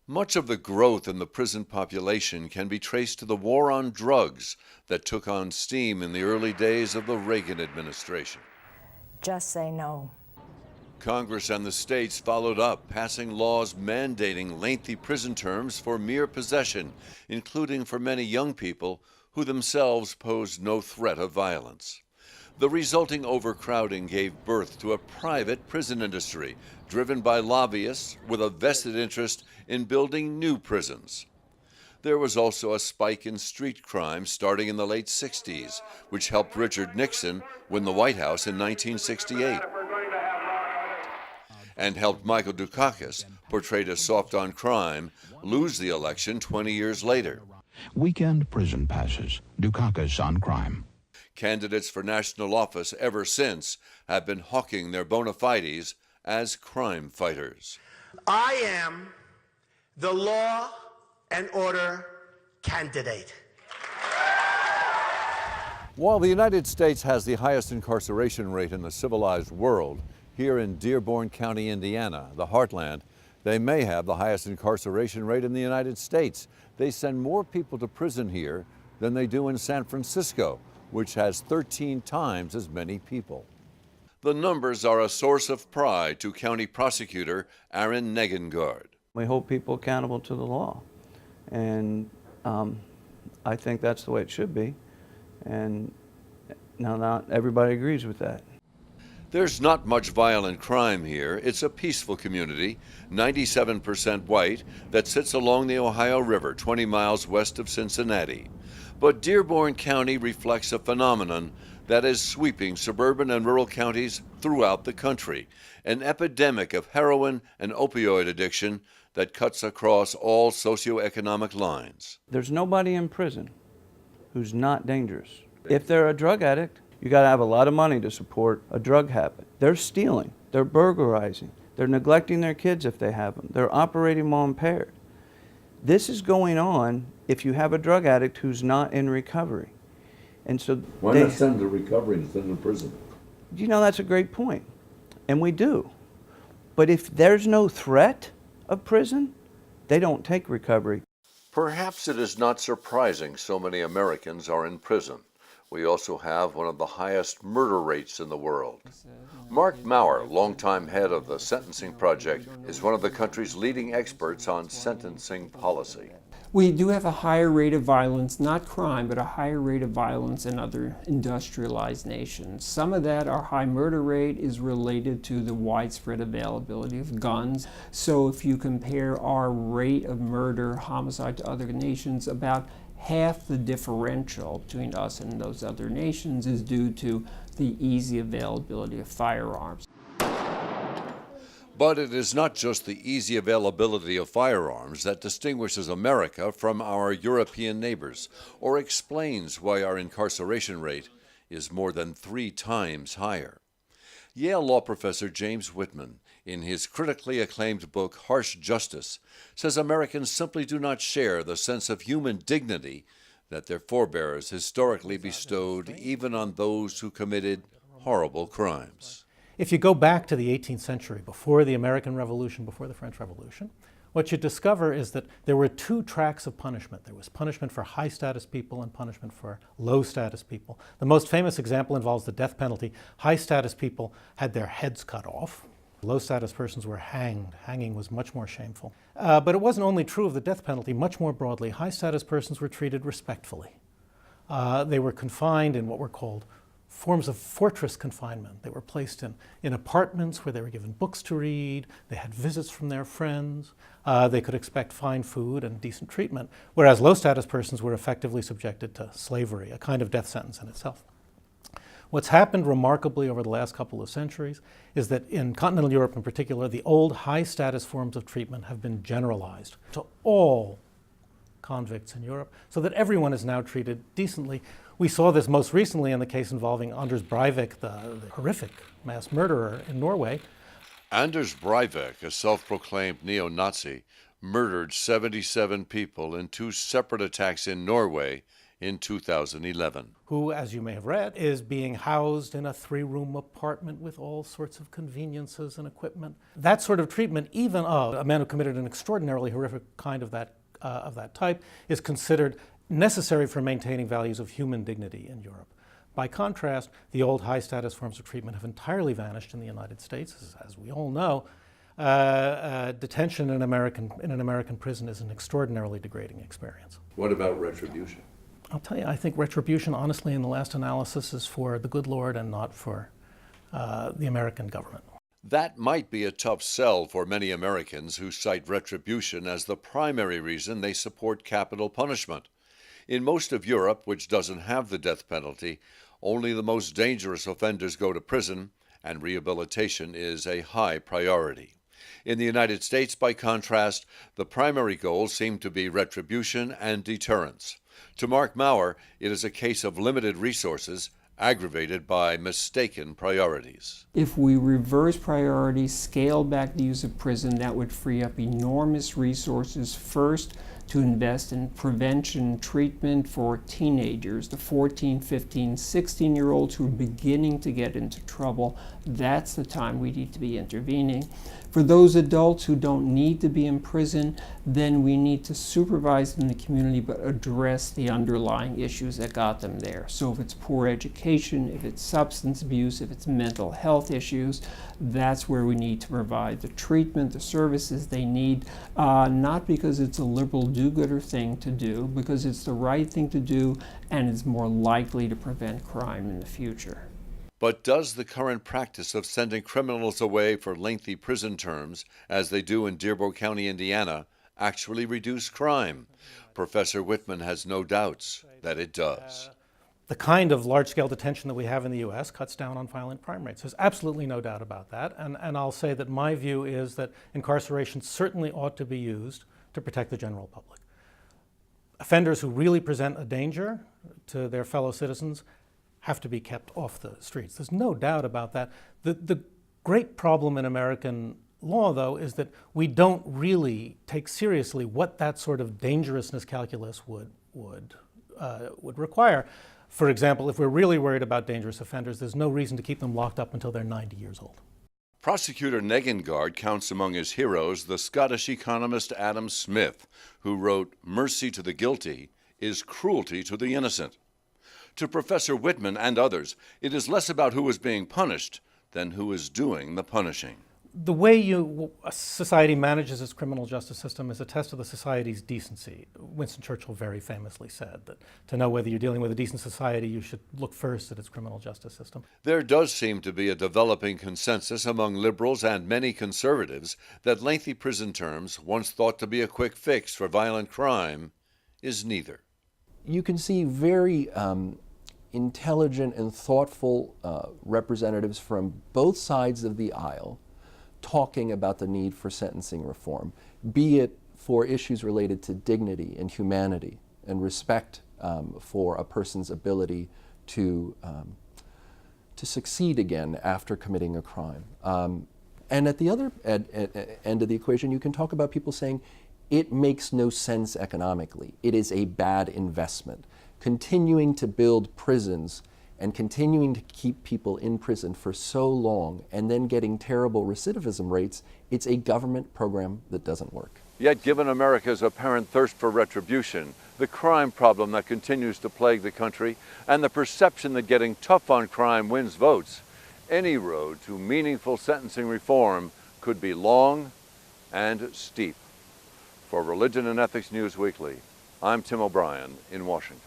Much of the growth in the prison population can be traced to the war on drugs that took on steam in the early days of the Reagan administration. Just say no. Congress and the states followed up, passing laws mandating lengthy prison terms for mere possession, including for many young people who themselves posed no threat of violence. The resulting overcrowding gave birth to a private prison industry driven by lobbyists with a vested interest in building new prisons. There was also a spike in street crime starting in the late 60s, which helped Richard Nixon win the White House in 1968, and helped Michael Dukakis, portrayed as soft on crime, lose the election 20 years later. Weekend prison passes, Dukakis on crime. Candidates for national office ever since have been hawking their bona fides as crime fighters. I am the law and order candidate. While the United States has the highest incarceration rate in the civilized world, here in Dearborn County, Indiana, the heartland, they may have the highest incarceration rate in the United States. They send more people to prison here than they do in San Francisco, which has 13 times as many people. The numbers are a source of pride to County Prosecutor Aaron Negengard. We hold people accountable to the law, and I think that's the way it should be, and now not everybody agrees with that. There's not much violent crime here. It's a peaceful community, 97% white, that sits along the Ohio River, 20 miles west of Cincinnati. But Dearborn County reflects a phenomenon that is sweeping suburban and rural counties throughout the country, an epidemic of heroin and opioid addiction that cuts across all socioeconomic lines. There's nobody in prison who's not dangerous. If they're a drug addict, you got to have a lot of money to support a drug habit. They're stealing, they're burglarizing, they're neglecting their kids if they have them, they're operating while impaired. This is going on if you have a drug addict who's not in recovery. And so why not send them to recovery instead of prison? You know, that's a great point, and we do. But if there's no threat of prison, they don't take recovery. Perhaps it is not surprising so many Americans are in prison. We also have one of the highest murder rates in the world. Mark Maurer, longtime head of the Sentencing Project, is one of the country's leading experts on sentencing policy. We do have a higher rate of violence, not crime, but a higher rate of violence in other industrialized nations. Some of that, our high murder rate, is related to the widespread availability of guns. So if you compare our rate of murder, homicide to other nations, about half the differential between us and those other nations is due to the easy availability of firearms. But it is not just the easy availability of firearms that distinguishes America from our European neighbors, or explains why our incarceration rate is more than 3 times higher. Yale law professor James Whitman, in his critically acclaimed book Harsh Justice, says Americans simply do not share the sense of human dignity that their forebears historically bestowed even on those who committed horrible crimes. If you go back to the 18th century, before the American Revolution, before the French Revolution, what you discover is that there were 2 tracks of punishment. There was punishment for high-status people and punishment for low-status people. The most famous example involves the death penalty. High-status people had their heads cut off. Low-status persons were hanged. Hanging was much more shameful. But it wasn't only true of the death penalty. Much more broadly, high-status persons were treated respectfully. They were confined in what were called forms of fortress confinement. They were placed in apartments where they were given books to read. They had visits from their friends. They could expect fine food and decent treatment, whereas low-status persons were effectively subjected to slavery, a kind of death sentence in itself. What's happened remarkably over the last couple of centuries is that in continental Europe in particular, the old high-status forms of treatment have been generalized to all convicts in Europe, so that everyone is now treated decently. We saw this most recently in the case involving Anders Breivik, the horrific mass murderer in Norway. Anders Breivik, a self-proclaimed neo-Nazi, murdered 77 people in 2 separate attacks in Norway in 2011. Who, as you may have read, is being housed in a 3-room apartment with all sorts of conveniences and equipment. That sort of treatment, even of a man who committed an extraordinarily horrific kind of that type, is considered necessary for maintaining values of human dignity in Europe. By contrast, the old high-status forms of treatment have entirely vanished in the United States. As we all know, detention in an American prison is an extraordinarily degrading experience. What about retribution? I'll tell you, I think retribution, honestly, in the last analysis, is for the good Lord and not for the American government. That might be a tough sell for many Americans who cite retribution as the primary reason they support capital punishment. In most of Europe, which doesn't have the death penalty, only the most dangerous offenders go to prison, and rehabilitation is a high priority. In the United States, by contrast, the primary goals seem to be retribution and deterrence. To Mark Maurer, it is a case of limited resources, aggravated by mistaken priorities. If we reverse priorities, scale back the use of prison, that would free up enormous resources, first to invest in prevention treatment for teenagers, the 14, 15, 16-year-olds who are beginning to get into trouble. That's the time we need to be intervening. For those adults who don't need to be in prison, then we need to supervise them in the community but address the underlying issues that got them there. So if it's poor education, if it's substance abuse, if it's mental health issues, that's where we need to provide the treatment, the services they need, not because it's a liberal do-gooder thing to do, because it's the right thing to do and it's more likely to prevent crime in the future. But does the current practice of sending criminals away for lengthy prison terms, as they do in Dearborn County, Indiana, actually reduce crime? Professor Whitman has no doubts that it does. The kind of large-scale detention that we have in the U.S. cuts down on violent crime rates. There's absolutely no doubt about that. And I'll say that my view is that incarceration certainly ought to be used to protect the general public. Offenders who really present a danger to their fellow citizens have to be kept off the streets. There's no doubt about that. The great problem in American law, though, is that we don't really take seriously what that sort of dangerousness calculus would require. For example, if we're really worried about dangerous offenders, there's no reason to keep them locked up until they're 90 years old. Prosecutor Negengard counts among his heroes the Scottish economist Adam Smith, who wrote, "Mercy to the guilty is cruelty to the innocent." To Professor Whitman and others, it is less about who is being punished than who is doing the punishing. The way a society manages its criminal justice system is a test of the society's decency. Winston Churchill very famously said that to know whether you're dealing with a decent society, you should look first at its criminal justice system. There does seem to be a developing consensus among liberals and many conservatives that lengthy prison terms, once thought to be a quick fix for violent crime, is neither. You can see very intelligent and thoughtful representatives from both sides of the aisle talking about the need for sentencing reform, be it for issues related to dignity and humanity and respect for a person's ability to succeed again after committing a crime. And at the other end of the equation, you can talk about people saying it makes no sense economically. It is a bad investment. Continuing to build prisons and continuing to keep people in prison for so long and then getting terrible recidivism rates, it's a government program that doesn't work. Yet, given America's apparent thirst for retribution, the crime problem that continues to plague the country, and the perception that getting tough on crime wins votes, any road to meaningful sentencing reform could be long and steep. For Religion and Ethics News Weekly, I'm Tim O'Brien in Washington.